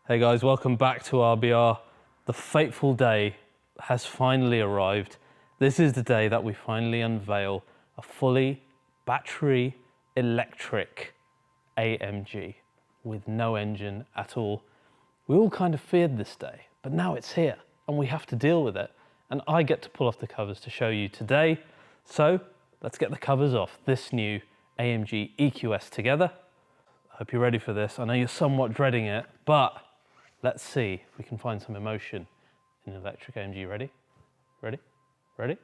Hey guys, welcome back to RBR. The fateful day has finally arrived. This is the day that we finally unveil a fully battery electric AMG with no engine at all. We all kind of feared this day, but now it's here and we have to deal with it. And I get to pull off the covers to show you today. So let's get the covers off this new AMG EQS together. I hope you're ready for this. I know you're somewhat dreading it, but let's see if we can find some emotion in an electric AMG. Ready? Ready? Ready?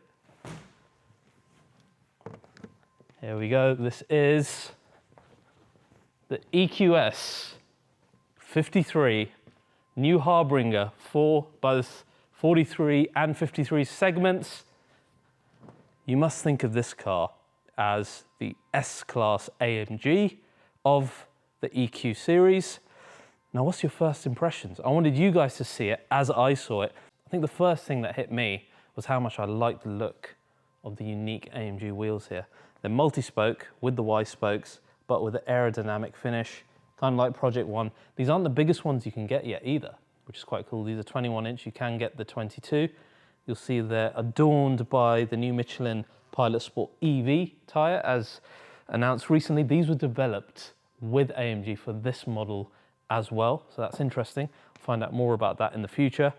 Here we go. This is the EQS 53 New Harbinger for both 43 and 53 segments. You must think of this car as the S-Class AMG of the EQ series. Now, what's your first impressions? I wanted you guys to see it as I saw it. I think the first thing that hit me was how much I liked the look of the unique AMG wheels here. They're multi-spoke with the Y spokes, but with an aerodynamic finish, kind of like Project One. These aren't the biggest ones you can get yet either, which is quite cool. These are 21 inch, you can get the 22. You'll see they're adorned by the new Michelin Pilot Sport EV tyre, as announced recently. These were developed with AMG for this model as well, so that's interesting. I'll find out more about that in the future.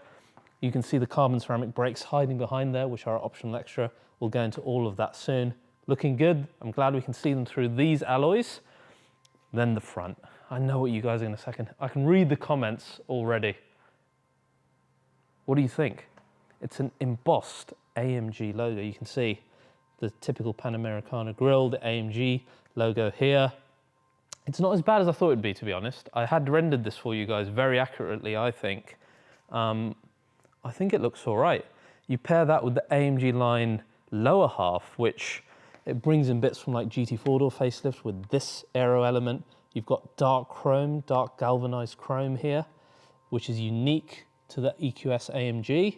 You can see the carbon ceramic brakes hiding behind there, which are optional extra. We'll go into all of that soon. Looking good. I'm glad we can see them through these alloys. Then the front. I know what you guys are in a second. I can read the comments already. What do you think? It's an embossed AMG logo. You can see the typical Panamericana grille, the AMG logo here. It's not as bad as I thought it'd be, to be honest. I had rendered this for you guys very accurately, I think. I think it looks all right. You pair that with the AMG line lower half, which it brings in bits from like GT4 door facelift with this aero element. You've got dark chrome, dark galvanized chrome here, which is unique to the EQS AMG.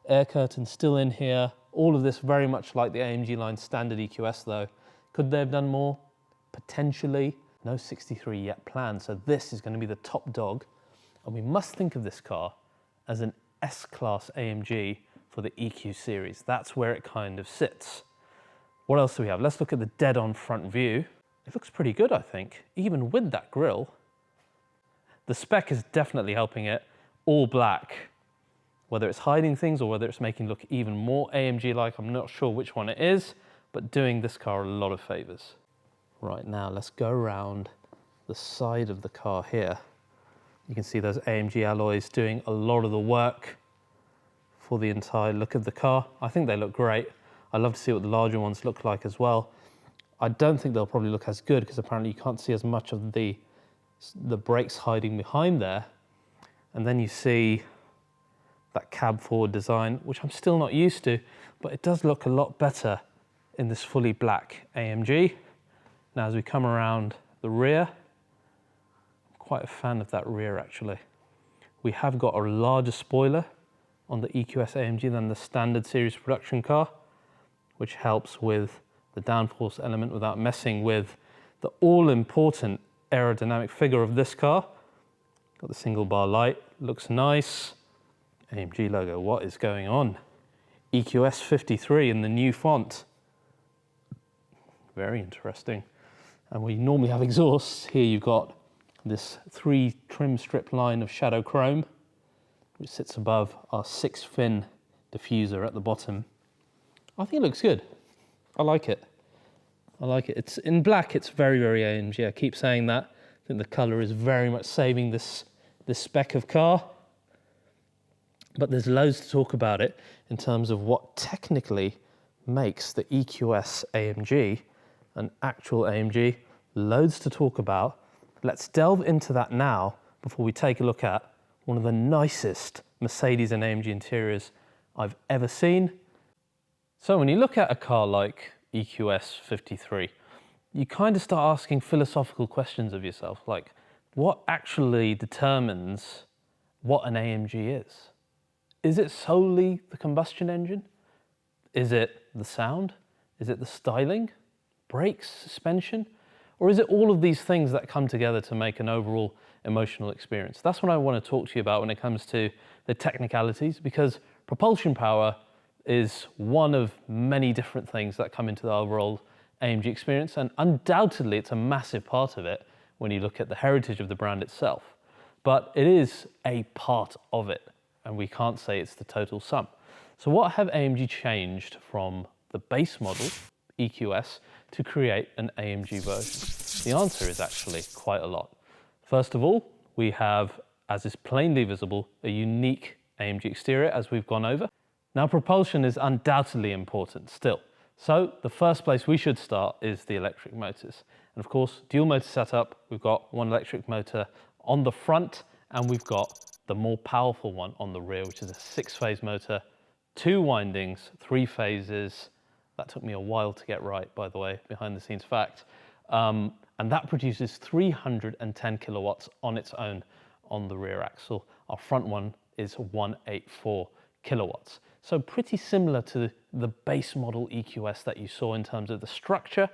Air curtain still in here. All of this very much like the AMG line standard EQS though. Could they have done more? Potentially. No 63 yet planned, so this is going to be the top dog. And we must think of this car as an S-Class AMG for the EQ series. That's where it kind of sits. What else do we have? Let's look at the dead-on front view. It looks pretty good, I think, even with that grille. The spec is definitely helping it. All black. Whether it's hiding things or whether it's making it look even more AMG-like, I'm not sure which one it is, but doing this car a lot of favors. Right, now let's go around the side of the car here. You can see those AMG alloys doing a lot of the work for the entire look of the car. I think they look great. I'd love to see what the larger ones look like as well. I don't think they'll probably look as good because apparently you can't see as much of the brakes hiding behind there. And then you see that cab forward design, which I'm still not used to, but it does look a lot better in this fully black AMG. Now, as we come around the rear, I'm quite a fan of that rear actually. We have got a larger spoiler on the EQS AMG than the standard series production car, which helps with the downforce element without messing with the all-important aerodynamic figure of this car. Got the single bar light, looks nice. AMG logo, what is going on? EQS 53 in the new font. Very interesting. And we normally have exhausts. Here you've got this 3 trim strip line of shadow chrome, which sits above our 6-fin diffuser at the bottom. I think it looks good. I like it. I like it. It's in black, it's very, very AMG. I keep saying that. I think the color is very much saving this spec of car. But there's loads to talk about it in terms of what technically makes the EQS AMG an actual AMG. Loads to talk about. Let's delve into that now before we take a look at one of the nicest Mercedes and AMG interiors I've ever seen. So when you look at a car like EQS 53, you kind of start asking philosophical questions of yourself, like what actually determines what an AMG is? Is it solely the combustion engine? Is it the sound? Is it the styling? Brakes, suspension? Or is it all of these things that come together to make an overall emotional experience. That's what I want to talk to you about when it comes to the technicalities, because propulsion power is one of many different things that come into the overall AMG experience, and undoubtedly it's a massive part of it when you look at the heritage of the brand itself. But it is a part of it, and we can't say it's the total sum. So what have AMG changed from the base model, EQS, to create an AMG version? The answer is actually quite a lot. First of all, we have, as is plainly visible, a unique AMG exterior, as we've gone over. Now, propulsion is undoubtedly important still. So the first place we should start is the electric motors. And of course, dual motor setup, we've got one electric motor on the front, and we've got the more powerful one on the rear, which is a 6-phase motor, 2 windings, 3 phases. That took me a while to get right, by the way, behind the scenes fact. And that produces 310 kilowatts on its own on the rear axle. Our front one is 184 kilowatts. So pretty similar to the base model EQS that you saw in terms of the structure.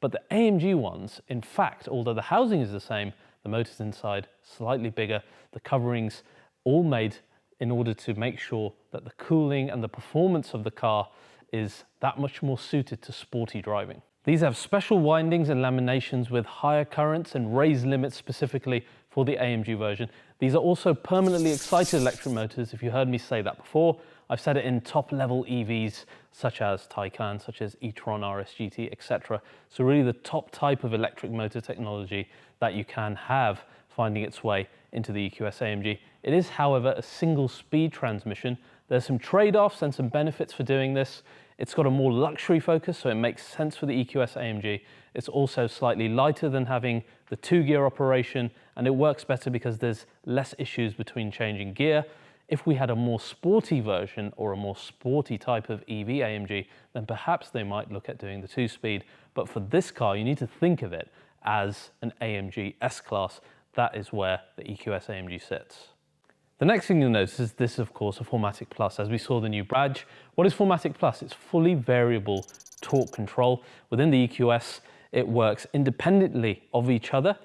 But the AMG ones, in fact, although the housing is the same, the motors inside slightly bigger, the coverings all made in order to make sure that the cooling and the performance of the car is that much more suited to sporty driving. These have special windings and laminations with higher currents and raised limits specifically for the AMG version. These are also permanently excited electric motors. If you heard me say that before, I've said it in top-level EVs such as Taycan, such as e-tron, RS-GT, etc. So really the top type of electric motor technology that you can have finding its way into the EQS AMG. It is, however, a single-speed transmission. There's some trade-offs and some benefits for doing this. It's got a more luxury focus, so it makes sense for the EQS AMG. It's also slightly lighter than having the 2-gear operation, and it works better because there's less issues between changing gear. If we had a more sporty version or a more sporty type of EV AMG, then perhaps they might look at doing the 2-speed. But for this car, you need to think of it as an AMG S-Class. That is where the EQS AMG sits. The next thing you'll notice is this, of course, a 4MATIC Plus. As we saw the new badge, what is 4MATIC Plus? It's fully variable torque control. Within the EQS, it works independently of each other,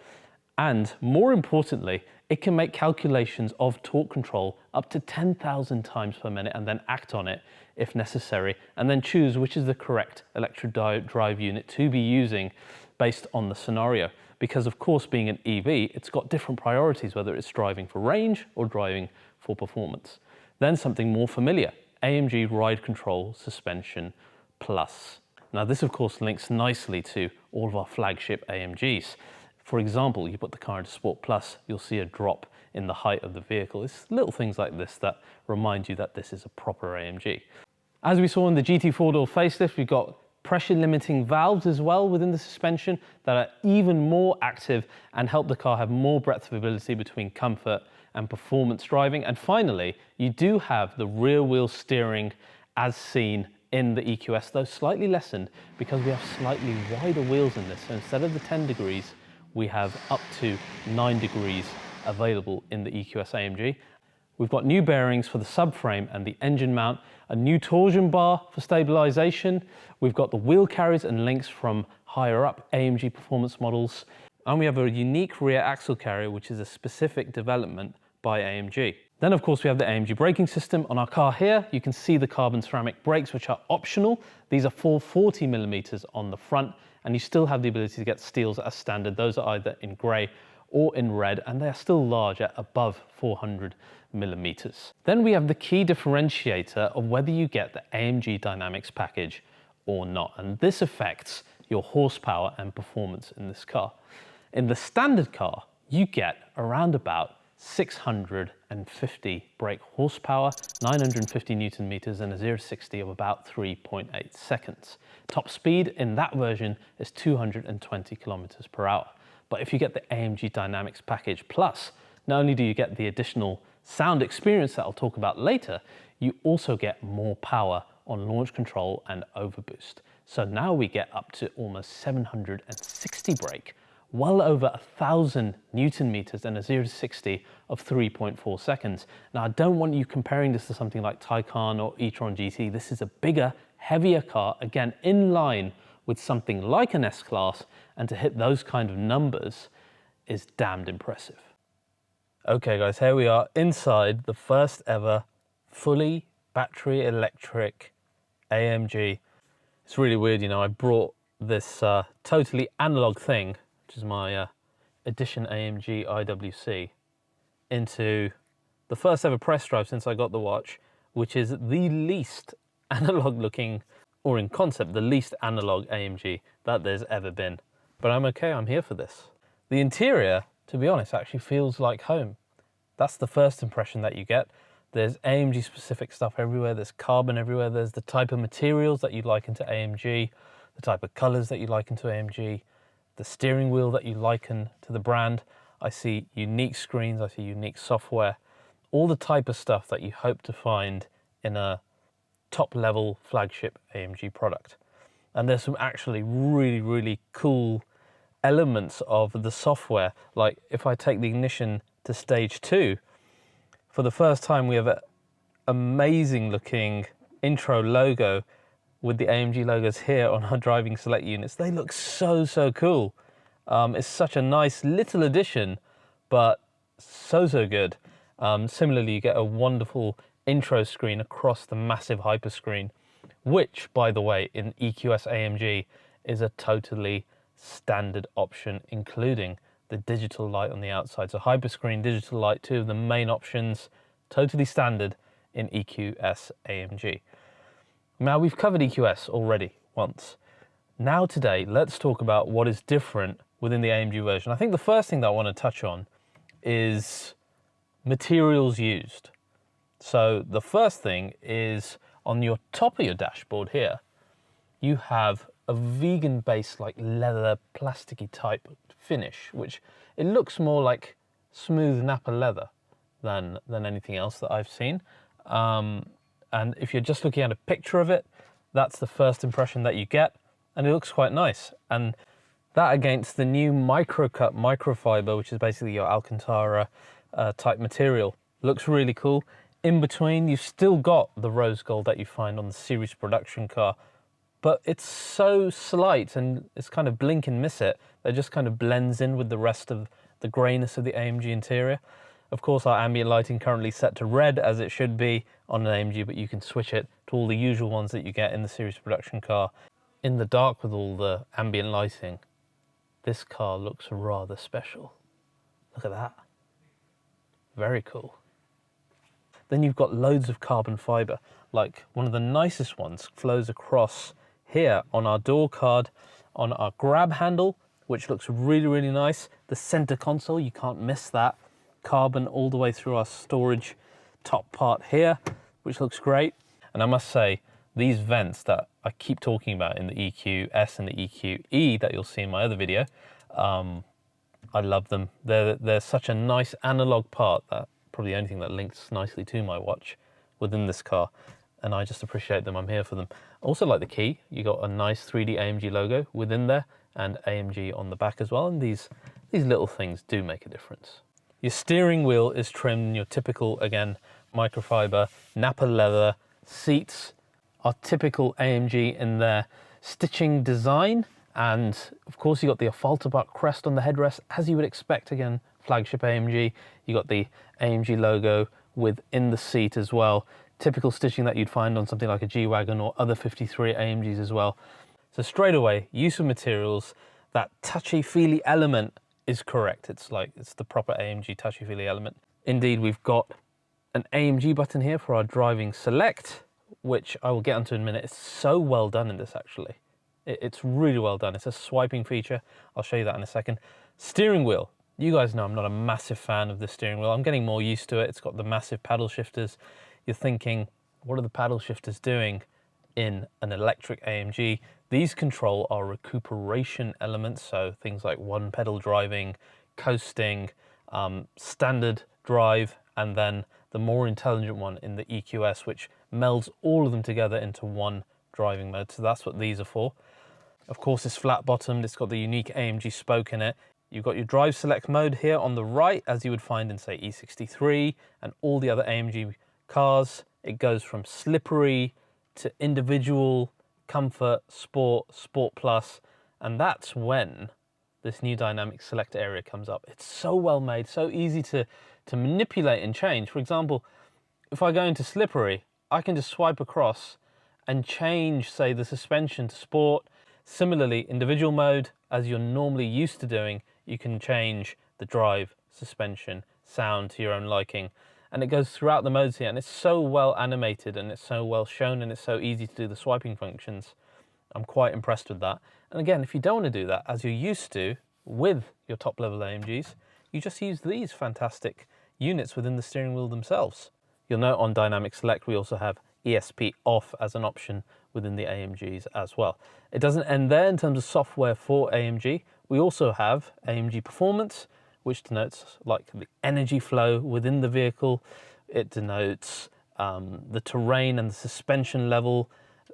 and more importantly, it can make calculations of torque control up to 10,000 times per minute and then act on it if necessary, and then choose which is the correct electric drive unit to be using based on the scenario. Because of course, being an EV, it's got different priorities, whether it's driving for range or driving for performance. Then something more familiar, AMG Ride Control Suspension Plus. Now this of course links nicely to all of our flagship AMGs. For example, you put the car into Sport Plus, you'll see a drop in the height of the vehicle. It's little things like this that remind you that this is a proper AMG. As we saw in the GT 4-door facelift, we've got pressure limiting valves as well within the suspension that are even more active and help the car have more breadth of ability between comfort and performance driving. And finally, you do have the rear wheel steering as seen in the EQS, though slightly lessened because we have slightly wider wheels in this. So instead of the 10 degrees, we have up to 9 degrees available in the EQS AMG. We've got new bearings for the subframe and the engine mount, a new torsion bar for stabilization. We've got the wheel carriers and links from higher up AMG Performance models. And we have a unique rear axle carrier, which is a specific development by AMG. Then of course we have the AMG Braking System. On our car here, you can see the carbon ceramic brakes, which are optional. These are 440 millimeters on the front, and you still have the ability to get steels as standard. Those are either in gray or in red, and they are still large at above 400 millimeters. Then we have the key differentiator of whether you get the AMG DYNAMICS package or not, and this affects your horsepower and performance in this car. In the standard car, you get around about 650 brake horsepower, 950 Newton meters, and a 0 to 60 of about 3.8 seconds. Top speed in that version is 220 kilometers per hour. But if you get the AMG DYNAMICS Package Plus, not only do you get the additional sound experience that I'll talk about later, you also get more power on launch control and overboost. So now we get up to almost 760 brake, well over 1,000 Newton meters, and a 0 to 60 of 3.4 seconds. Now I don't want you comparing this to something like Taycan or e-tron GT. This is a bigger, heavier car, again in line with something like an S-Class, and to hit those kind of numbers is damned impressive. Okay guys, here we are inside the first ever fully battery electric AMG. It's really weird, you know, I brought this totally analog thing, which is my Edition AMG IWC, into the first ever press drive since I got the watch, which is the least analog looking, or in concept, the least analog AMG that there's ever been. But I'm okay, I'm here for this. The interior, to be honest, actually feels like home. That's the first impression that you get. There's AMG specific stuff everywhere, there's carbon everywhere, there's the type of materials that you'd liken to AMG, the type of colors that you liken to AMG, the steering wheel that you liken to the brand. I see unique screens, I see unique software, all the type of stuff that you hope to find in a top level flagship AMG product. And there's some actually really cool elements of the software. Like if I take the ignition to stage 2, for the first time we have an amazing looking intro logo with the AMG logos here on our driving select units. They look so cool. It's such a nice little addition, but so good. Similarly, you get a wonderful intro screen across the massive hyperscreen, which, by the way, in EQS AMG is a totally standard option, including the digital light on the outside. So hyperscreen, digital light, two of the main options, totally standard in EQS AMG. Now, we've covered EQS already once. Now today, let's talk about what is different within the AMG version. I think the first thing that I want to touch on is materials used. So the first thing is on your top of your dashboard here, you have a vegan-based like leather plasticky type finish, which it looks more like smooth Napa leather than anything else that I've seen. And if you're just looking at a picture of it, that's the first impression that you get, and it looks quite nice. And that against the new microcut microfiber, which is basically your Alcantara type material, looks really cool. In between, you've still got the rose gold that you find on the series production car, but it's so slight and it's kind of blink and miss it. That just kind of blends in with the rest of the greyness of the AMG interior. Of course, our ambient lighting currently set to red, as it should be on an AMG, but you can switch it to all the usual ones that you get in the series production car. In the dark with all the ambient lighting, this car looks rather special. Look at that. Very cool. Then you've got loads of carbon fiber. Like one of the nicest ones flows across here on our door card, on our grab handle, which looks really nice. The center console, you can't miss that. Carbon all the way through our storage top part here, which looks great. And I must say, these vents that I keep talking about in the EQS and the EQE that you'll see in my other video, I love them. They're such a nice analog part, that probably the only thing that links nicely to my watch within this car, and I just appreciate them. I'm here for them. Also like the key, you got a nice 3D AMG logo within there and AMG on the back as well, and these little things do make a difference. Your steering wheel is trimmed in your typical, again, microfiber, Napa leather. Seats are typical AMG in their stitching design, and of course you got the Affalterbach crest on the headrest, as you would expect, again, flagship AMG. You got the AMG logo within the seat as well. Typical stitching that you'd find on something like a G-Wagon or other 53 AMGs as well. So straight away, use of materials, that touchy-feely element is correct. It's the proper AMG touchy-feely element. Indeed, we've got an AMG button here for our driving select, which I will get onto in a minute. It's so well done in this, actually. It's really well done. It's a swiping feature. I'll show you that in a second. Steering wheel. You guys know I'm not a massive fan of the steering wheel. I'm getting more used to it. It's got the massive paddle shifters. You're thinking, what are the paddle shifters doing in an electric AMG? These control our recuperation elements, so things like one pedal driving, coasting, standard drive, and then the more intelligent one in the EQS, which melds all of them together into one driving mode. So that's what these are for. Of course, it's flat bottomed. It's got the unique AMG spoke in it. You've got your drive select mode here on the right, as you would find in, say, E63 and all the other AMG cars. It goes from slippery to individual, comfort, sport, sport plus, and that's when this new dynamic select area comes up. It's so well made, so easy to manipulate and change. For example, if I go into slippery, I can just swipe across and change, say, the suspension to sport. Similarly, individual mode, as you're normally used to doing, you can change the drive, suspension, sound to your own liking. And it goes throughout the modes here, and it's so well animated and it's so well shown and it's so easy to do the swiping functions. I'm quite impressed with that. And again, if you don't want to do that, as you're used to with your top level AMGs, you just use these fantastic units within the steering wheel themselves. You'll note on Dynamic Select, we also have ESP off as an option within the AMGs as well. It doesn't end there in terms of software for AMG. We also have AMG Performance, which denotes like the energy flow within the vehicle. It denotes the terrain and the suspension level,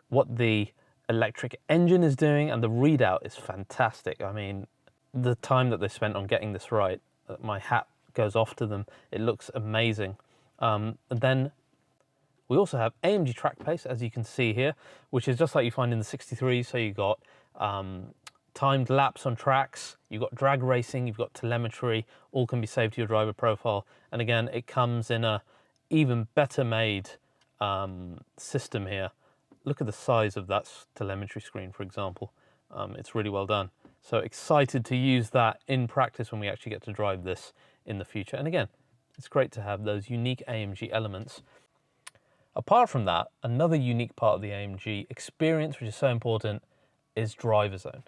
what the electric engine is doing, and the readout is fantastic. I mean, the time that they spent on getting this right, my hat goes off to them. It looks amazing. And then we also have AMG Track Pace, as you can see here, which is just like you find in the 63. So you've got timed laps on tracks, you've got drag racing, you've got telemetry, all can be saved to your driver profile. And again, it comes in a even better made system here. Look at the size of that telemetry screen, for example. It's really well done. So excited to use that in practice when we actually get to drive this in the future. And again, it's great to have those unique AMG elements. Apart from that, another unique part of the AMG experience, which is so important, is driver zone.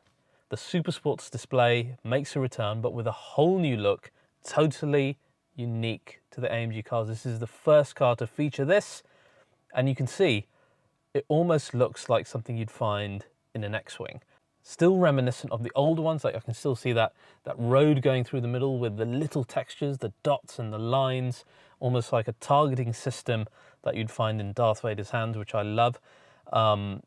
The Super Sports display makes a return, but with a whole new look, totally unique to the AMG cars. This is the first car to feature this, and you can see it almost looks like something you'd find in an X-Wing. Still reminiscent of the old ones, like I can still see that road going through the middle with the little textures, the dots and the lines, almost like a targeting system that you'd find in Darth Vader's hands, which I love.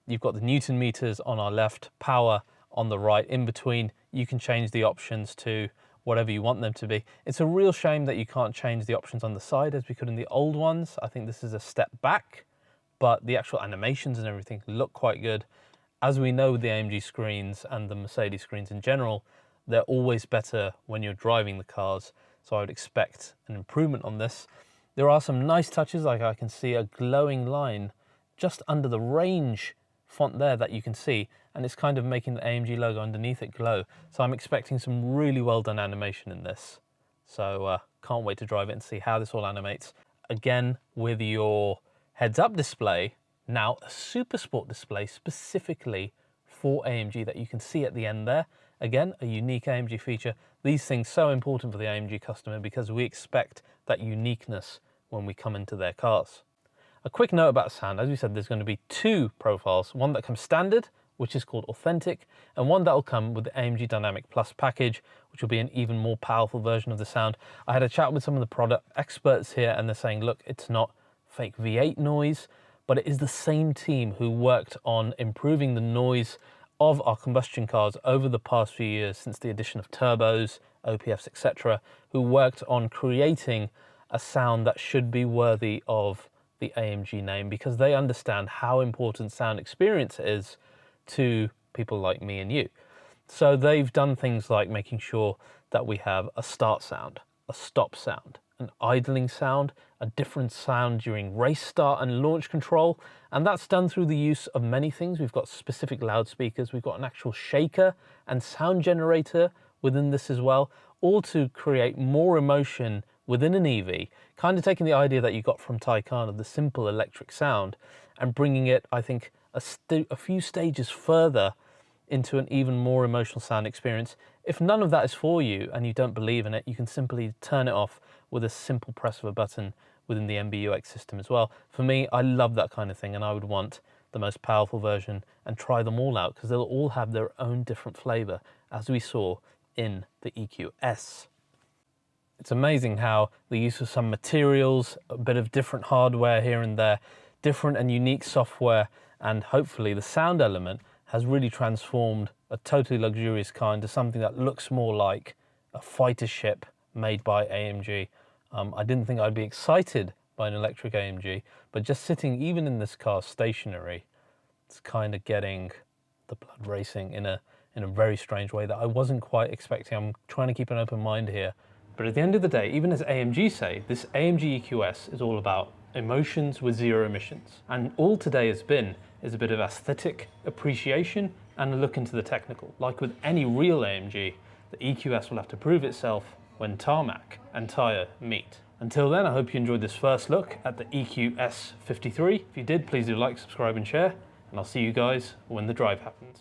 You've got the Newton meters on our left, power on the right. In between, you can change the options to whatever you want them to be. It's a real shame that you can't change the options on the side as we could in the old ones. I think this is a step back, but the actual animations and everything look quite good. As we know with the AMG screens and the Mercedes screens in general, they're always better when you're driving the cars. So I would expect an improvement on this. There are some nice touches, like I can see a glowing line just under the range font there that you can see, and it's kind of making the AMG logo underneath it glow. So I'm expecting some really well done animation in this. So can't wait to drive it and see how this all animates. Again, with your heads up display, now a Super Sport display specifically for AMG that you can see at the end there. Again, a unique AMG feature. These things so important for the AMG customer because we expect that uniqueness when we come into their cars. A quick note about sound. As we said, there's going to be two profiles, one that comes standard, which is called Authentic, and one that will come with the AMG Dynamic Plus Package, which will be an even more powerful version of the sound. I had a chat with some of the product experts here, and they're saying, look, it's not fake V8 noise, but it is the same team who worked on improving the noise of our combustion cars over the past few years since the addition of turbos, OPFs, etc., who worked on creating a sound that should be worthy of the AMG name because they understand how important sound experience is to people like me and you. So they've done things like making sure that we have a start sound, a stop sound, an idling sound, a different sound during race start and launch control. And that's done through the use of many things. We've got specific loudspeakers, we've got an actual shaker and sound generator within this as well, all to create more emotion within an EV, kind of taking the idea that you got from Taycan of the simple electric sound and bringing it, I think, a few stages further into an even more emotional sound experience. If none of that is for you and you don't believe in it, you can simply turn it off with a simple press of a button within the MBUX system as well. For me, I love that kind of thing, and I would want the most powerful version and try them all out because they'll all have their own different flavor, as we saw in the EQS. It's amazing how the use of some materials, a bit of different hardware here and there, different and unique software, and hopefully the sound element has really transformed a totally luxurious car into something that looks more like a fighter ship made by AMG. I didn't think I'd be excited by an electric AMG, but just sitting even in this car stationary, it's kind of getting the blood racing in a in a very strange way that I wasn't quite expecting. I'm trying to keep an open mind here. But at the end of the day, even as AMG say, this AMG EQS is all about emotions with zero emissions. And all today has been is a bit of aesthetic appreciation and a look into the technical. Like with any real AMG, the EQS will have to prove itself when tarmac and tyre meet. Until then, I hope you enjoyed this first look at the EQS 53. If you did, please do like, subscribe and share, and I'll see you guys when the drive happens.